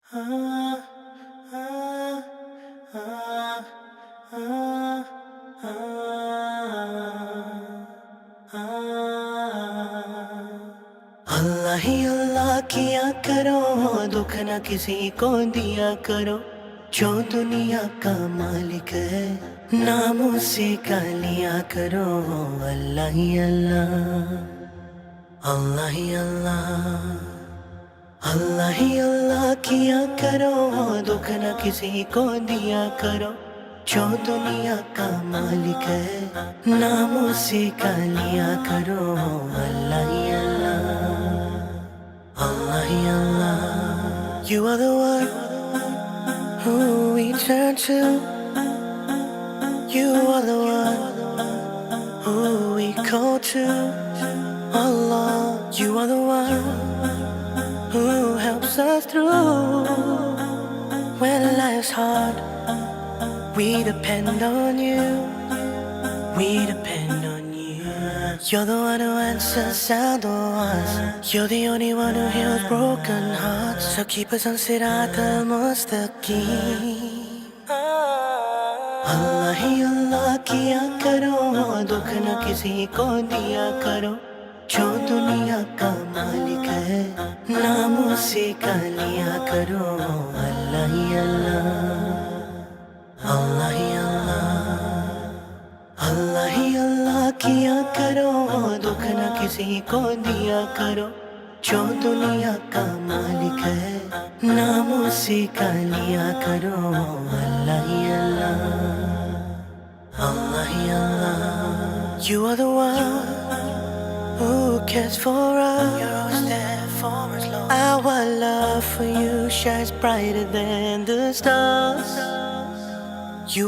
अल्लाह ही अल्लाह किया करो, दुख न किसी को दिया करो। जो दुनिया का मालिक है, नाम उसी का लिया करो। अल्लाह ही अल्लाह, अल्लाह ही अल्लाह, अल्लाह ही अल्लाह किया करो, दुख न किसी को दिया करो। जो दुनिया का मालिक है, नाम उसी का लिया करो। अल्लाह ही अल्लाह, अल्लाह ही अल्लाह। You are the one who we turn to. You are the one who we call to. Allah, you are the one who helps us through. When life's hard, we depend on you. We depend on you. You're the one who answers our doors. You're the only one who heals broken hearts. So keep us on Sirat al-Mustaqim. अल्लाह ही अल्लाह किया करो, दुख न किसी को दिया करो। जो दुनिया का मालिक है, नाम उसी का लिया करो। अल्लाह ही अल्लाह, अल्लाह ही अल्लाह, अल्लाह ही अल्लाह किया करो, दुख न किसी को दिया करो। जो दुनिया का मालिक है, नाम उसी का लिया करो। अल्लाह ही अल्लाह, अल्लाह ही अल्लाह। You are the one who cares for us. You're always there for us, Lord. Our love for you shines brighter than the stars. You